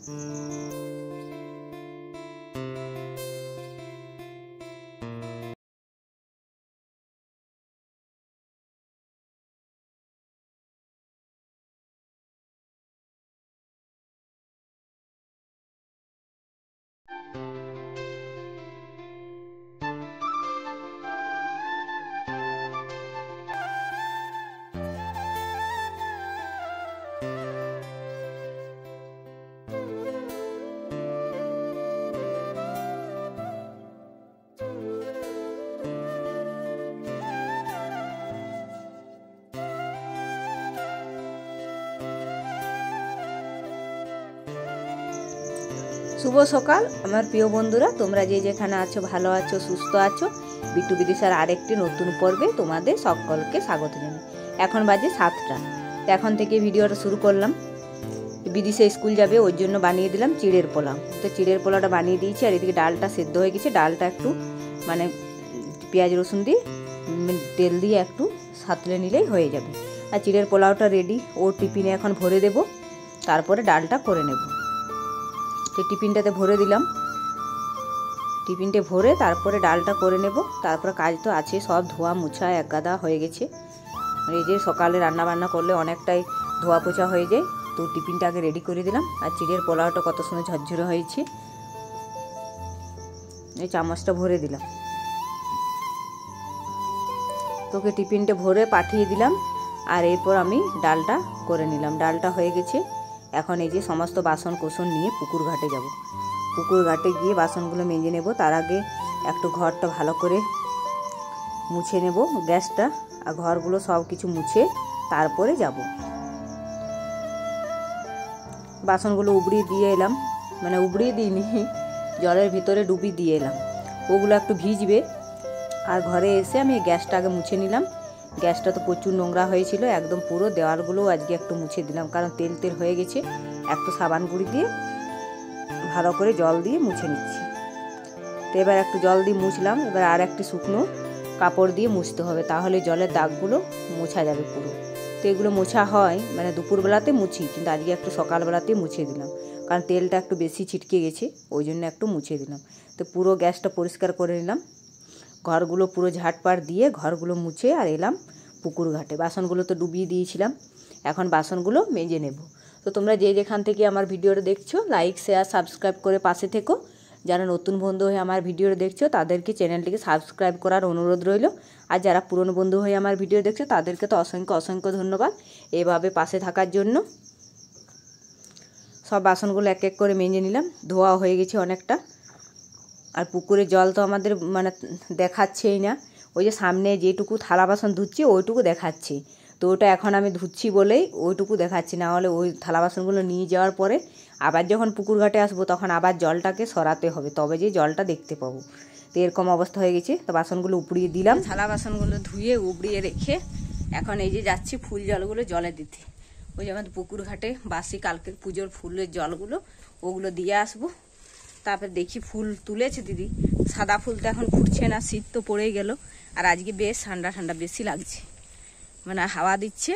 শুভ সকাল আমার প্রিয় বন্ধুরা, তোমরা যে যেখানে আছো ভালো আছো সুস্থ আছো। বিট্টু বিদিশার আরেকটি নতুন পর্বে তোমাদের সকলকে স্বাগত জানাই। এখন বাজে 7টা। এখন থেকে ভিডিওটা শুরু করলাম। বিদিশা স্কুল যাবে ওই জন্য বানিয়ে দিলাম চিড়ের পোলাও। তো চিড়ের পোলাওটা বানিয়ে দিয়েছি, আর এদিকে ডালটা সেদ্ধ হয়ে গেছে। ডালটা একটু মানে পেঁয়াজ রসুন দিয়ে তেল দিয়ে একটু সাঁতলে নিলেই হয়ে যাবে। আর চিড়ের পোলাওটা রেডি। ও টিফিনে এখন ভরে দেব, তারপরে ডালটা করে নেব। তো টিফিনটাতে ভরে দিলাম। টিফিনটে ভরে তারপরে ডালটা করে নেব। তারপরে কাজ তো আছে, সব ধোয়া মোছা এক গাদা হয়ে গেছে। এই যে সকালে রান্না বান্না করলে অনেকটাই ধোয়া পোছা হয়ে যায়। তো টিফিনটা আগে রেডি করে দিলাম। আর চিড়ের পোলাওটা কত সুন্দর ঝরঝরে হয়েছে। এই চামচটা ভরে দিলাম। তোকে টিফিনটা ভরে পাঠিয়ে দিলাম। আর এরপর আমি ডালটা করে নিলাম। ডালটা হয়ে গেছে। এখন এই যে সমস্ত বাসন কোসন নিয়ে পুকুর ঘাটে যাব। পুকুর ঘাটে গিয়ে বাসনগুলো মেজে নেব। তার আগে একটু ঘরটা ভালো করে মুছে নেব, গ্যাসটা আর ঘরগুলো সব কিছু মুছে তারপরে যাব। বাসনগুলো উবড়িয়ে দিয়ে এলাম, মানে উবড়িয়ে দিইনি, জলের ভিতরে ডুবিয়ে দিয়ে এলাম। ওগুলো একটু ভিজবে। আর ঘরে এসে আমি গ্যাসটা আগে মুছে নিলাম। গ্যাসটা তো প্রচুর নোংরা হয়েছিল, একদম পুরো দেওয়ালগুলোও আজকে একটু মুছে দিলাম, কারণ তেল তেল হয়ে গেছে। একটু সাবান গুঁড়ি দিয়ে ভালো করে জল দিয়ে মুছে নিচ্ছি। তো এবার একটু জল দিয়ে মুছলাম। এবার আর একটি শুকনো কাপড় দিয়ে মুছতে হবে, তাহলে জলের দাগগুলো মোছা যাবে পুরো। তো এগুলো মোছা হয় মানে দুপুরবেলাতে মুছি, কিন্তু আজকে একটু সকালবেলাতে মুছে দিলাম, কারণ তেলটা একটু বেশি ছিটকে গেছে, ওই জন্য একটু মুছে দিলাম। তো পুরো গ্যাসটা পরিষ্কার করে নিলাম। ঘরগুলো পুরো ঝাটপাট দিয়ে ঘরগুলো মুছে আর এলাম পুকুর ঘাটে। বাসনগুলো তো ডুবিয়ে দিয়েছিলাম, এখন বাসনগুলো মেজে নেব। তো তোমরা যে যেখান থেকে আমার ভিডিওটা দেখছো লাইক শেয়ার সাবস্ক্রাইব করে পাশে থেকো। যারা নতুন বন্ধু হয়ে আমার ভিডিওটা দেখছো তাদেরকে চ্যানেলটিকে সাবস্ক্রাইব করার অনুরোধ রইল। আর যারা পুরনো বন্ধু হয়ে আমার ভিডিও দেখছো তাদেরকে তো অসংখ্য অসংখ্য ধন্যবাদ এভাবে পাশে থাকার জন্য। সব বাসনগুলো এক এক করে মেজে নিলাম। ধোয়া হয়ে গেছে অনেকটা। আর পুকুরের জল তো আমাদের মানে দেখাচ্ছেই না, ওই যে সামনে যেটুকু থালা বাসন ধুচ্ছি ওইটুকু দেখাচ্ছে। তো ওটা এখন আমি ধুচ্ছি বলেই ওইটুকু দেখাচ্ছি, না হলে ওই থালা বাসনগুলো নিয়ে যাওয়ার পরে আবার যখন পুকুর ঘাটে আসবো তখন আবার জলটাকে সরাতে হবে, তবে যে জলটা দেখতে পাবো। তো এরকম অবস্থা হয়ে গেছে। তো বাসনগুলো উপড়িয়ে দিলাম। থালা বাসনগুলো ধুয়ে উপড়িয়ে রেখে এখন এই যে যাচ্ছি ফুল জলগুলো জলে দিতে। ওই যে আমাদের পুকুর ঘাটে বাসি কালকের পুজোর ফুলের জলগুলো ওগুলো দিয়ে আসবো। তারপর দেখি ফুল তুলেছে দিদি, সাদা ফুল তো এখন ফুটছে না, শীত তো পড়েই গেল। আর আজকে বেশ ঠান্ডা ঠান্ডা বেশি লাগছে, মানে হাওয়া দিচ্ছে।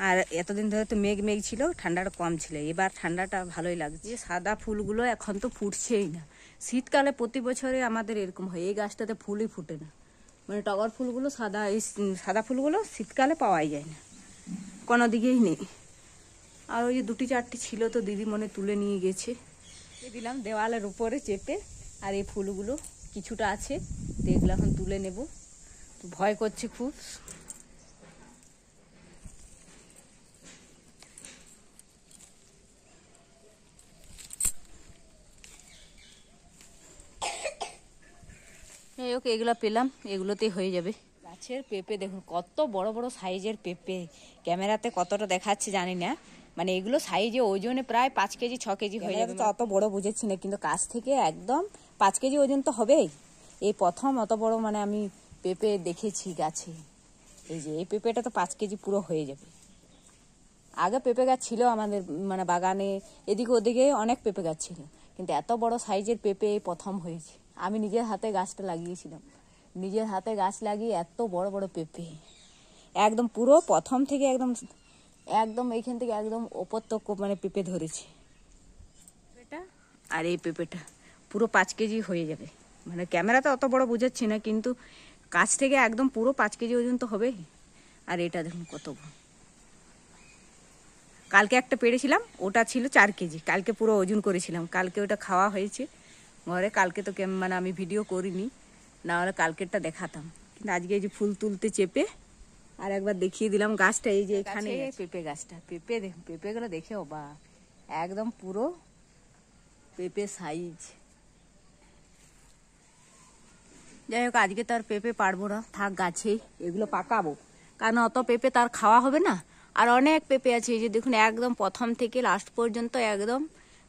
আর এতদিন ধরে তো মেঘ মেঘ ছিল, ঠান্ডাটা কম ছিল, এবার ঠান্ডাটা ভালোই লাগছে। সাদা ফুলগুলো এখন তো ফুটছেই না। শীতকালে প্রতি বছরে আমাদের এরকম হয়, এই গাছটাতে ফুলই ফুটে না। মানে টগর ফুলগুলো সাদা, এই সাদা ফুলগুলো শীতকালে পাওয়াই যায় না, কোনো দিকেই নেই। আর ওই যে দুটি চারটি ছিল তো দিদি মনে তুলে নিয়ে গেছে, দিলাম দেওয়ালের উপরে চেপে। আর এই ফুলগুলো কিছুটা আছে, তো এগুলো এখন তুলে নেব। তো ভয় করছে খুব। ওকে এগুলো পেলাম, এগুলোতেই হয়ে যাবে। গাছের পেঁপে দেখুন কত বড় বড় সাইজের পেঁপে, ক্যামেরাতে কতটা দেখাচ্ছে জানি না, মানে এগুলো সাইজে ওজনে প্রায় 5 কেজি 6 কেজি হয়ে যাবে। তো অত বড় বুঝেছি না, কিন্তু কাছ থেকে একদম 5 কেজি ওজন তো হবেই। এই প্রথম অত বড় মানে আমি পেঁপে দেখেছি গাছে। এই যে এই পেঁপেটা তো 5 কেজি পুরো হয়ে যাবে। আগে পেঁপে গাছ ছিল আমাদের মানে বাগানে, এদিকে ওদিকে অনেক পেঁপে গাছ ছিল, কিন্তু এত বড় সাইজের পেঁপে এই প্রথম হয়েছে। আমি নিজের হাতে গাছটা লাগিয়েছিলাম, নিজের হাতে গাছ লাগিয়ে এত বড় বড় পেঁপে একদম পুরো প্রথম থেকে একদম একদম এইখান থেকে একদম ওপর তক মানে পেঁপে ধরেছে। আর এই পেঁপেটা পুরো 5 কেজি হয়ে যাবে, মানে ক্যামেরাতে অত বড় বোঝাচ্ছি না, কিন্তু কাছ থেকে একদম পুরো 5 কেজি ওজন তো হবে। আর এটা দেখুন কত বড়। কালকে একটা পেড়েছিলাম, ওটা ছিল 4 কেজি, কালকে পুরো ওজন করেছিলাম, কালকে ওটা খাওয়া হয়েছে ঘরে। কালকে তো মানে আমি ভিডিও করিনি, না হলে কালকেরটা দেখাতাম। কিন্তু আজকে এই যে ফুল তুলতে চেপে আর একবার দেখিয়ে দিলাম গাছটা। এই যে এখানে পেঁপে গাছটা, পেঁপেগুলো দেখে বা একদম পুরো পেঁপে সাইজ। যাই হোক, আজকে তো আর পেঁপে পারবো না, থাক গাছেই, এগুলো পাকাবো, কারণ অত পেঁপে তার খাওয়া হবে না। আর অনেক পেঁপে আছে, এই যে দেখুন একদম প্রথম থেকে লাস্ট পর্যন্ত একদম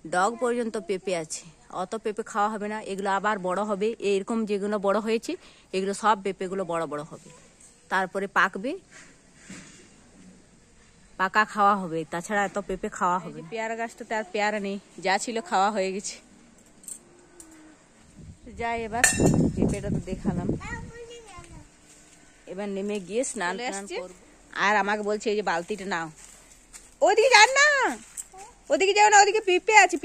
ডগ পর্যন্ত পেঁপে আছে। অত পেঁপে খাওয়া হবে না, এগুলো আবার বড় হবে। এরকম যেগুলো বড় হয়েছে এগুলো সব পেঁপেগুলো বড় বড় হবে, তারপরে পাকবে, পাকা খাওয়া হবে, তাছাড়া এত পেঁপে খাওয়া হবে। পেয়ারা গাছটাতে আর পেয়ারা নেই, যা ছিল খাওয়া হয়ে গেছে। যাই, এবার পেঁপেটা তো দেখালাম, এবার নেমে গিয়ে স্নান করব। আর আমাকে বলছে এই যে বালতিটা নাও, ওদিকে যান না, ওদিকে যাও না, ওদিকে পিঁপড়ে আছে,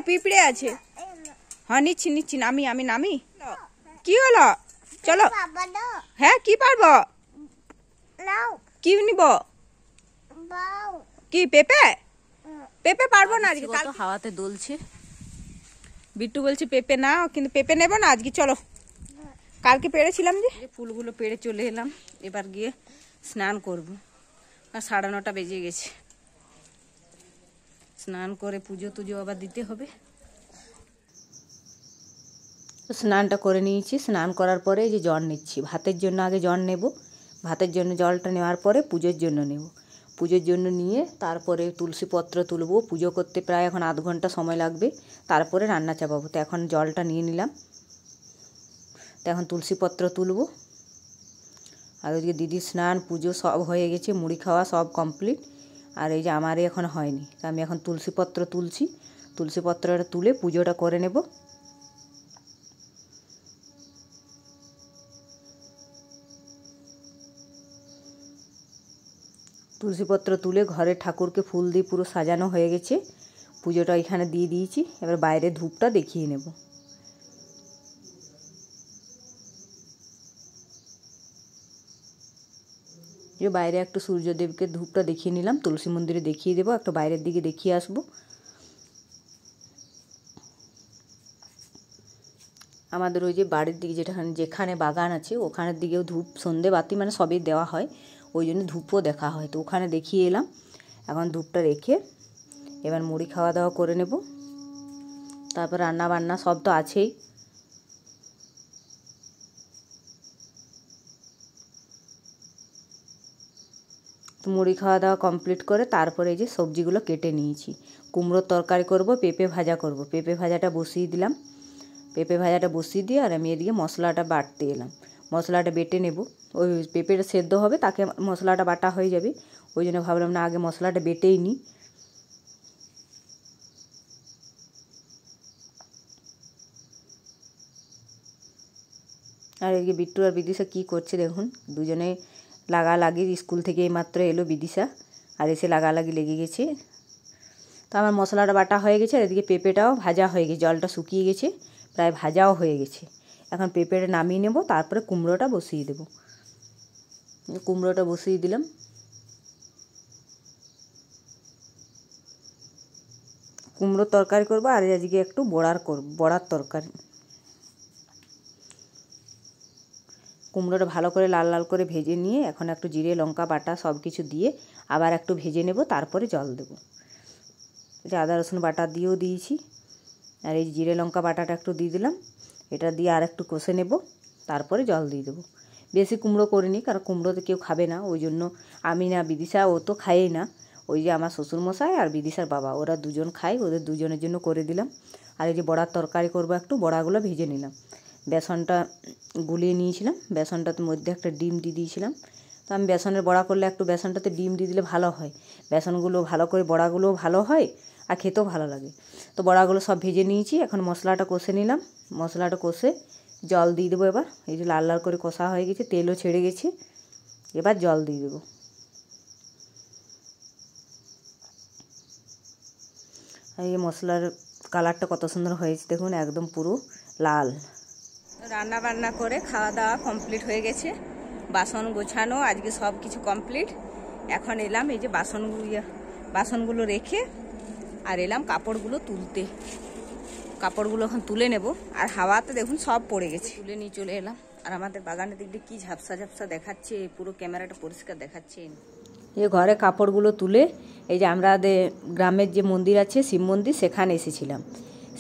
পিঁপড়ে আছে। হ্যাঁ নিচ্ছি, আমি নামি। কি হলো, চলো। হ্যাঁ কি পারবো, কি নিব, কি পেঁপে পারবো না আজকে, কাল হাওয়াতে দুলছে। বিট্টু বলছে পেঁপে নাও, কিন্তু পেঁপে নেবো না আজকে, চলো। কালকে পেড়েছিলাম, যে ফুলগুলো পেড়ে চলে এলাম, এবার গিয়ে স্নান করব। আর 9:30 বেজে গেছে, স্নান করে পুজো টুজো আবার দিতে হবে। স্নানটা করে নিয়েছি, স্নান করার পরে এই যে জল নিচ্ছি, ভাতের জন্য আগে জল নেব, ভাতের জন্য জলটা নেওয়ার পরে পুজোর জন্য নেব, পুজোর জন্য নিয়ে তারপরে তুলসী পত্র তুলবো। পুজো করতে প্রায় এখন 0.5 ঘন্টা সময় লাগবে, তারপরে রান্না চাপাবো। তো এখন জলটা নিয়ে নিলাম, তো এখন তুলসী পত্র তুলবো। আর ওইদিকে দিদির স্নান পুজো সব হয়ে গেছে, মুড়ি খাওয়া সব কমপ্লিট। আর এই যে আমারই এখন হয়নি, তো আমি এখন তুলসী পত্র তুলছি, তুলসী পত্রটা তুলে পুজোটা করে নেব। তুলসীপত্র তুলে ঘরে ঠাকুরকে ফুল দিয়ে পুরো সাজানো হয়ে গেছে, পুজোটা এখানে দিয়ে দিয়েছি। এবার বাইরে ধূপটা দেখিয়ে নেব। যে বাইরে একটু সূর্যদেবকে ধূপটা দেখিয়ে নিলাম, তুলসী মন্দিরে দেখিয়ে দেবো, একটু বাইরের দিকে দেখিয়ে আসবো। আমাদের ওই যে বাড়ির দিকে যেখানে বাগান আছে ওখানের দিকেও ধূপ সন্ধে বাতি মানে সবই দেওয়া হয়, ওই জন্য ধূপও দেখা হয়, তো ওখানে দেখিয়ে এলাম। এখন ধূপটা রেখে এবার মুড়ি খাওয়া দাওয়া করে নেব, তারপর রান্না বান্না সব তো আছেই। তো মুড়ি খাওয়া দাওয়া কমপ্লিট করে তারপরে এই যে সবজিগুলো কেটে নিয়েছি। কুমড়োর তরকারি করব, পেঁপে ভাজা করব, পেঁপে ভাজাটা বসিয়ে দিলাম, পেঁপে ভাজাটা বসিয়ে দিয়ে আর আমি এদিকে মশলাটা বাটতে এলাম, মশলাটা বেটে নেব। ওই পেঁপেটা সেদ্ধ হবে, তাকে মশলাটা বাটা হয়ে যাবে, ওই জন্য ভাবলাম না আগে মশলাটা বেটেই নিই। আর এদিকে বিট্টু আর বিদিশা কী করছে দেখুন, দুজনে লাগালাগি, স্কুল থেকে এইমাত্র এলো বিদিশা, আর এসে লাগালাগি লেগে গেছে। তো আমার মশলাটা বাটা হয়ে গেছে, আর এদিকে পেঁপেটাও ভাজা হয়ে গেছে, জলটা শুকিয়ে গেছে, প্রায় ভাজাও হয়ে গেছে। এখন পেঁপেটা নামিয়ে নেব, তারপরে কুমড়োটা বসিয়ে দেব। কুমড়োটা বসিয়ে দিলাম। কুমড়োর তরকারি করবো, আর আজকে একটু বড়ার তরকারি। কুমড়োটা ভালো করে লাল লাল করে ভেজে নিয়ে এখন একটু জিরে লঙ্কা বাটা সব কিছু দিয়ে আবার একটু ভেজে নেব, তারপরে জল দেব। এটা আদা রসুন বাটা দিয়েও দিয়েছি, আর এই জিরে লঙ্কা বাটাটা একটু দিয়ে দিলাম, এটা দিয়ে আর একটু কষে নেব, তারপরে জল দিয়ে দেবো। বেশি কুমড়ো করিনি, কারণ কুমড়োতে কেউ খাবে না, ওই জন্য আমি না বিদিশা, ও তো খায়ই না, ওই যে আমার শ্বশুরমশাই আর বিদিশার বাবা ওরা দুজন খায়, ওদের দুজনের জন্য করে দিলাম। আর এই যে বড়ার তরকারি করবো, একটু বড়াগুলো ভেজে নিলাম, বেসনটা গুলিয়ে নিয়েছিলাম, বেসনটার মধ্যে একটা ডিম দিয়ে দিয়েছিলাম। তো আমি বেসনের বড়া করলে একটু বেসনটাতে ডিম দিয়ে দিলে ভালো হয়, বেসনগুলো ভালো করে বড়াগুলোও ভালো হয় আর খেতেও ভালো লাগে। তো বড়াগুলো সব ভেজে নিয়েছি, এখন মশলাটা কষে নিলাম, মশলাটা কষে জল দিয়ে দেবো। এবার এই যে লাল লাল করে কষা হয়ে গেছে, তেলও ছেড়ে গেছে, এবার জল দিয়ে দেবো। আর এই মশলার কালারটা কত সুন্দর হয়েছে দেখুন, একদম পুরো লাল। রান্না বান্না করে খাওয়া দাওয়া কমপ্লিট হয়ে গেছে, বাসন গোছানো আজকে সব কিছু কমপ্লিট। এখন এলাম এই যে বাসনগুলো রেখে আর এলাম কাপড়গুলো তুলতে। কাপড়গুলো এখন তুলে নেব, আর হাওয়াতে দেখুন সব পড়ে গেছে, তুলে নিয়ে চলে এলাম। আর আমাদের বাগানের দিক দিয়ে কী ঝাপসা ঝাপসা দেখাচ্ছে, পুরো ক্যামেরাটা পরিষ্কার দেখাচ্ছে। এই ঘরে কাপড়গুলো তুলে এই যে আমাদের গ্রামের যে মন্দির আছে শিব মন্দির, সেখানে এসেছিলাম।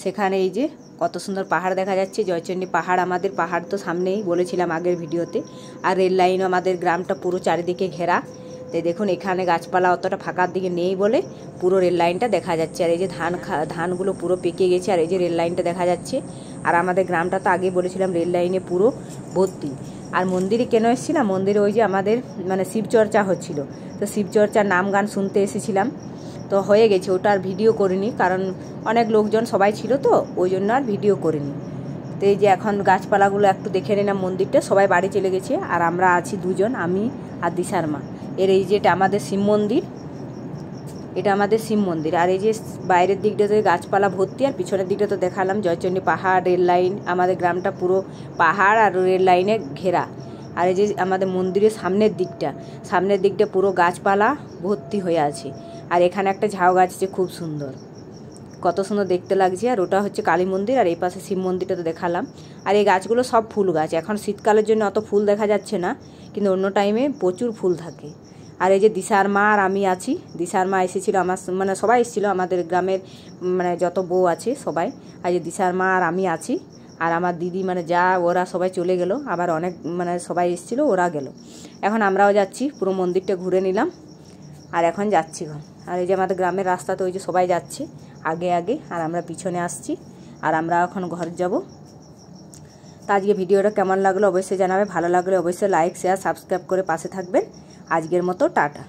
সেখানে এই যে কত সুন্দর পাহাড় দেখা যাচ্ছে, জয়চণ্ডী পাহাড়। আমাদের পাহাড় তো সামনেই বলেছিলাম আগের ভিডিওতে। আর রেল লাইনও আমাদের গ্রামটা পুরো চারিদিকে ঘেরা। তো দেখুন এখানে গাছপালা অতটা ফাঁকার দিকে নেই বলে পুরো রেল লাইনটা দেখা যাচ্ছে। আর এই যে ধানগুলো পুরো পেকে গেছে, আর এই যে রেল লাইনটা দেখা যাচ্ছে। আর আমাদের গ্রামটা তো আগেই বলেছিলাম রেল লাইনে পুরো ভর্তি। আর মন্দিরে কেন এসেছিলাম, মন্দিরে ওই যে আমাদের মানে শিবচর্চা হচ্ছিল, তো শিবচর্চার নাম গান শুনতে এসেছিলাম। তো হয়ে গেছে, ওটা আর ভিডিও করিনি, কারণ অনেক লোকজন সবাই ছিল তো ওই জন্য আর ভিডিও করিনি। তো এই যে এখন গাছপালাগুলো একটু দেখে নিলাম মন্দিরটা। সবাই বাড়ি চলে গেছে আর আমরা আছি দুজন, আমি আর দিশার মা। এর এই যে এটা আমাদের শিব মন্দির, এটা আমাদের শিব মন্দির। আর এই যে বাইরের দিকটাতে গাছপালা ভর্তি, আর পিছনের দিকটা তো দেখালাম জয়চণ্ডী পাহাড়, রেল লাইন। আমাদের গ্রামটা পুরো পাহাড় আর রেল লাইনে ঘেরা। আর এই যে আমাদের মন্দিরের সামনের দিকটা পুরো গাছপালা ভর্তি হয়ে আছে। আর এখানে একটা ঝাউ গাছ আছে, খুব সুন্দর, কত সুন্দর দেখতে লাগছে। আর ওটা হচ্ছে কালী মন্দির, আর এই পাশে শিব মন্দিরটা তো দেখালাম। আর এই গাছগুলো সব ফুল গাছ। এখন শীতকালের জন্য অত ফুল দেখা যাচ্ছে না, কিন্তু অন্য টাইমে প্রচুর ফুল থাকে। আর এই যে দিশার মা আর আমি আছি। দিশার মা এসেছিলো, আমার মানে সবাই এসেছিলো আমাদের গ্রামের, মানে যত বউ আছে সবাই। আর যে দিশার মা আর আমি আছি, আর আমার দিদি মানে যা ওরা সবাই চলে গেল, আবার অনেক মানে সবাই এসেছিলো, ওরা গেল। এখন আমরাও যাচ্ছি, পুরো মন্দিরটা ঘুরে নিলাম আর এখন যাচ্ছি ঘর। আর এই যে আমাদের গ্রামের রাস্তাতে ওই যে সবাই যাচ্ছে আগে আগে, আর আমরা পিছনে আসছি। আর আমরা এখন ঘর যাব। তা আজকে ভিডিওটা কেমন লাগলো অবশ্যই জানাবে, ভালো লাগলে অবশ্যই লাইক শেয়ার সাবস্ক্রাইব করে পাশে থাকবেন। আজকের মতো টাটা।